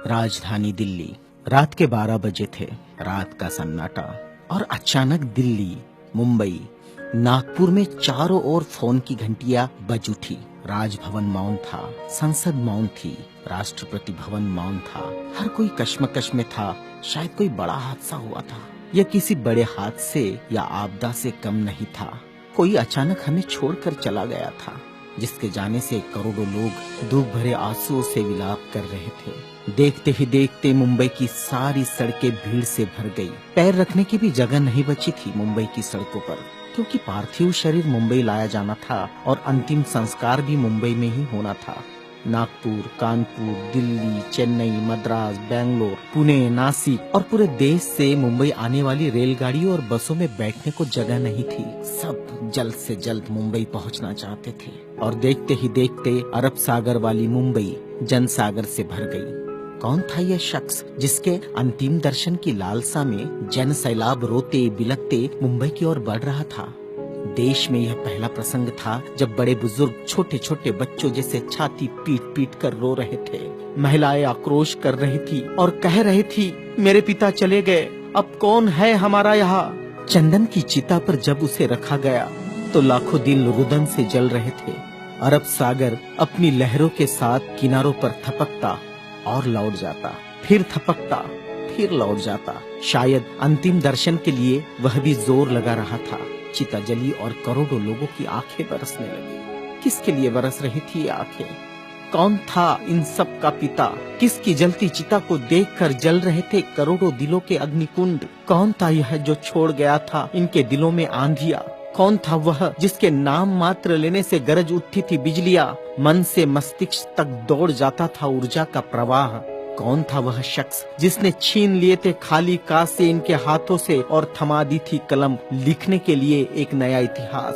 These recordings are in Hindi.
राजधानी दिल्ली। रात के 12 बजे थे। रात का सन्नाटा। और अचानक दिल्ली, मुंबई, नागपुर में चारों ओर फोन की घंटियां बज उठी। राजभवन मौन था, संसद मौन थी, राष्ट्रपति भवन मौन था। हर कोई कश्मकश में था। शायद कोई बड़ा हादसा हुआ था। यह किसी बड़े हादसे या आपदा से कम नहीं था। कोई अचानक हमें छोड़कर चला गया था, जिसके जाने से करोड़ों लोग दुख भरे आंसुओं से विलाप कर रहे थे। देखते ही देखते मुंबई की सारी सड़कें भीड़ से भर गई। पैर रखने की भी जगह नहीं बची थी मुंबई की सड़कों पर, क्योंकि पार्थिव शरीर मुंबई लाया जाना था और अंतिम संस्कार भी मुंबई में ही होना था। नागपुर, कानपुर, दिल्ली, चेन्नई, मद्रास, बेंगलोर, पुणे, नासिक और पूरे देश से मुंबई आने वाली रेलगाड़ियों और बसों में बैठने को जगह नहीं थी। सब जल्द से जल्द मुंबई पहुंचना चाहते थे और देखते ही देखते अरब सागर वाली मुंबई जनसागर से भर गई। कौन था यह शख्स जिसके अंतिम दर्शन की लालसा में जन सैलाब रोते बिलखते मुंबई की ओर बढ़ रहा था? देश में यह पहला प्रसंग था जब बड़े बुजुर्ग छोटे छोटे बच्चों जैसे छाती पीट पीट कर रो रहे थे। महिलाएं आक्रोश कर रही थी और कह रही थी, मेरे पिता चले गए, अब कौन है हमारा यहाँ? चंदन की चिता पर जब उसे रखा गया तो लाखों दिल रुदन से जल रहे थे। अरब सागर अपनी लहरों के साथ किनारों पर थपकता और लौट जाता, फिर थपकता, फिर लौट जाता। शायद अंतिम दर्शन के लिए वह भी जोर लगा रहा था। चिता जली और करोड़ों लोगों की आंखें बरसने लगी। किसके लिए बरस रही थी ये आंखें? कौन था इन सब का पिता? किसकी जलती चिता को देखकर जल रहे थे करोड़ों दिलों के अग्निकुंड? कौन था यह जो छोड़ गया था इनके दिलों में आंधियां? कौन था वह जिसके नाम मात्र लेने से गरज उठती थी बिजलियां? मन से मस्तिष्क तक दौड़ जाता था ऊर्जा का प्रवाह। कौन था वह शख्स जिसने छीन लिए थे खाली कासे इनके हाथों से और थमा दी थी कलम लिखने के लिए एक नया इतिहास?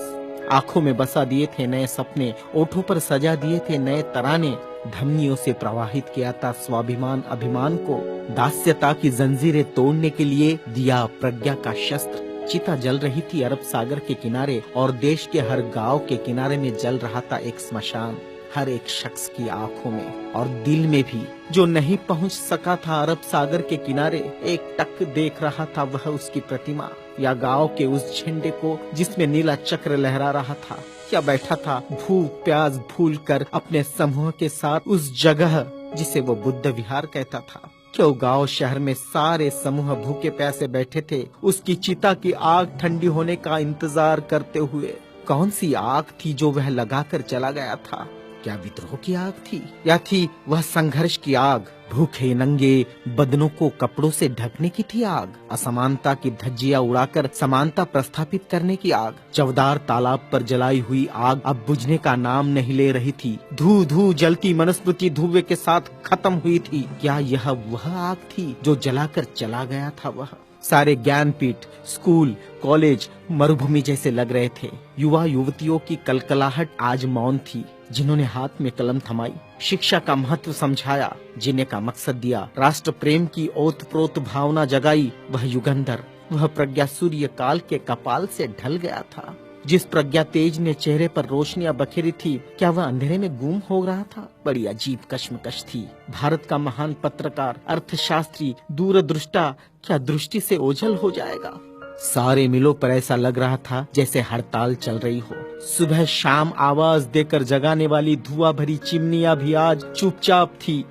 आंखों में बसा दिए थे नए सपने, ओठों पर सजा दिए थे नए तराने, धमनियों से प्रवाहित किया था स्वाभिमान अभिमान को, दास्यता की जंजीरें तोड़ने के लिए दिया प्रज्ञा का शस्त्र। चिता जल रही थी अरब सागर के किनारे और देश के हर गांव के किनारे में जल रहा था एक स्मशान। हर एक शख्स की आंखों में और दिल में भी, जो नहीं पहुंच सका था अरब सागर के किनारे, एक टक देख रहा था वह उसकी प्रतिमा या गांव के उस झंडे को जिसमें नीला चक्र लहरा रहा था, या बैठा था भूख प्यास भूल कर अपने समूह के साथ उस जगह जिसे वो बुद्ध विहार कहता था। क्यों गांव शहर में सारे समूह भूखे प्यासे बैठे थे उसकी चिता की आग ठंडी होने का इंतजार करते हुए। कौन सी आग थी जो वह लगाकर चला गया था? क्या विद्रोह की आग थी या थी वह संघर्ष की आग? भूखे नंगे बदनों को कपड़ों से ढकने की थी आग? असमानता की धज्जियां उड़ाकर समानता प्रस्थापित करने की आग? चवदार तालाब पर जलाई हुई आग अब बुझने का नाम नहीं ले रही थी। धू धू जलती मनुस्मृति धुएं के साथ खत्म हुई थी। क्या यह वह आग थी जो जलाकर चला गया था वह? सारे ज्ञानपीठ, स्कूल, कॉलेज मरुभूमि जैसे लग रहे थे। युवा युवतियों की कलकलाहट आज मौन थी। जिन्होंने हाथ में कलम थमाई, शिक्षा का महत्व समझाया, जीने का मकसद दिया, राष्ट्र प्रेम की ओतप्रोत भावना जगाई, वह युगंधर, वह प्रज्ञा सूर्य काल के कपाल से ढल गया था। जिस प्रज्ञा तेज ने चेहरे पर रोशनियां बखेरी थी, क्या वह अंधेरे में गुम हो रहा था? बड़ी अजीब कश्मकश थी। भारत का महान पत्रकार, अर्थशास्त्री, दूरदृष्टा क्या दृष्टि से ओझल हो जाएगा? सारे मिलों पर ऐसा लग रहा था जैसे हड़ताल चल रही हो। सुबह शाम आवाज देकर जगाने वाली धुआं भरी चिमनियां भी आज चुपचाप थी।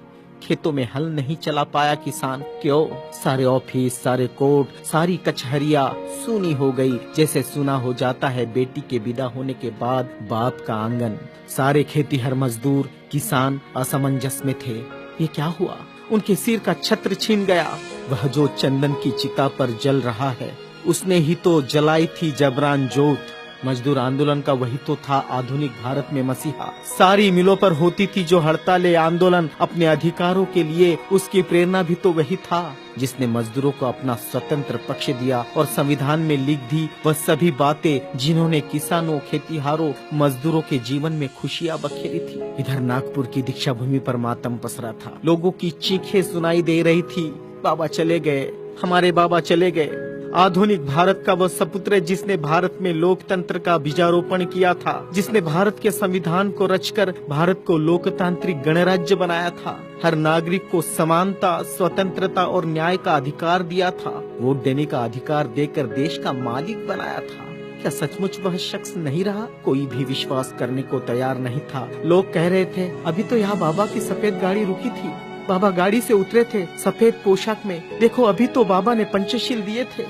खेतों में हल नहीं चला पाया किसान। क्यों? सारे ऑफिस, सारे कोर्ट, सारी कचहरियां सूनी हो गई, जैसे सुना हो जाता है बेटी के विदा होने के बाद बाप का आंगन। सारे खेतीहर मजदूर, किसान असमंजस में थे। ये क्या हुआ? उनके सिर का छत्र छीन गया। वह जो चंदन की चिता पर जल रहा है, उसने ही तो जलाई थी जबरान जोत। मजदूर आंदोलन का वही तो था आधुनिक भारत में मसीहा। सारी मिलों पर होती थी जो हड़तालें आंदोलन अपने अधिकारों के लिए, उसकी प्रेरणा भी तो वही था जिसने मजदूरों को अपना स्वतंत्र पक्ष दिया और संविधान में लिख दी वह सभी बातें जिन्होंने किसानों, खेतीहारों, मजदूरों के जीवन में खुशियां बखेरी थी। इधर नागपुर की दीक्षा भूमि पर मातम पसरा था। लोगों की चीखें सुनाई दे रही थी, बाबा चले गए, हमारे बाबा चले गए। आधुनिक भारत का वह सपुत्र है जिसने भारत में लोकतंत्र का बीजारोपण किया था, जिसने भारत के संविधान को रचकर भारत को लोकतांत्रिक गणराज्य बनाया था, हर नागरिक को समानता, स्वतंत्रता और न्याय का अधिकार दिया था, वोट देने का अधिकार देकर देश का मालिक बनाया था। क्या सचमुच वह शख्स नहीं रहा? कोई भी विश्वास करने को तैयार नहीं था। लोग कह रहे थे, अभी तो यहाँ बाबा की सफेद गाड़ी रुकी थी, बाबा गाड़ी से उतरे थे सफेद पोशाक में, देखो अभी तो बाबा ने पंचशील दिए थे।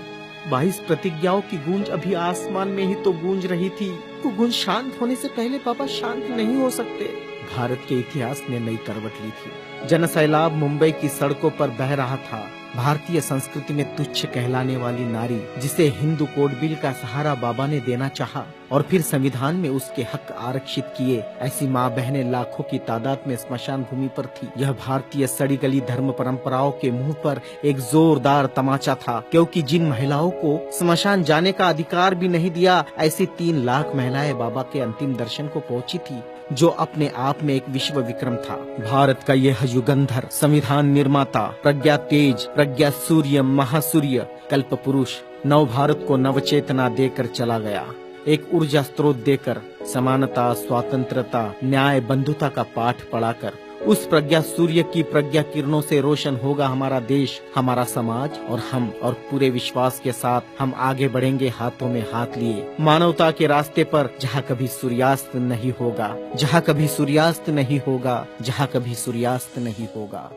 22 प्रतिज्ञाओं की गूंज अभी आसमान में ही तो गूंज रही थी। वो गूंज शांत होने से पहले बाबा शांत नहीं हो सकते। भारत के इतिहास ने नई करवट ली थी। जनसैलाब मुंबई की सड़कों पर बह रहा था। भारतीय संस्कृति में तुच्छ कहलाने वाली नारी, जिसे हिंदू कोड बिल का सहारा बाबा ने देना चाहा और फिर संविधान में उसके हक आरक्षित किए, ऐसी माँ बहनें लाखों की तादाद में स्मशान भूमि पर थी। यह भारतीय सड़ी गली धर्म परंपराओं के मुंह पर एक जोरदार तमाचा था, क्योंकि जिन महिलाओं को स्मशान जाने का अधिकार भी नहीं दिया, ऐसी 3 लाख महिलाएं बाबा के अंतिम दर्शन को पहुंची थी, जो अपने आप में एक विश्व विक्रम था। भारत का यह युगंधर, संविधान निर्माता, प्रज्ञा तेज, प्रज्ञा सूर्य, महासूर्य, कल्प पुरुष नव भारत को नवचेतना देकर चला गया, एक ऊर्जा स्रोत देकर, समानता, स्वतंत्रता, न्याय, बंधुता का पाठ पढ़ाकर। उस प्रज्ञा सूर्य की प्रज्ञा किरणों से रोशन होगा हमारा देश, हमारा समाज और हम, और पूरे विश्वास के साथ हम आगे बढ़ेंगे हाथों में हाथ लिए, मानवता के रास्ते पर, जहाँ कभी सूर्यास्त नहीं होगा, जहाँ कभी सूर्यास्त नहीं होगा, जहाँ कभी सूर्यास्त नहीं होगा।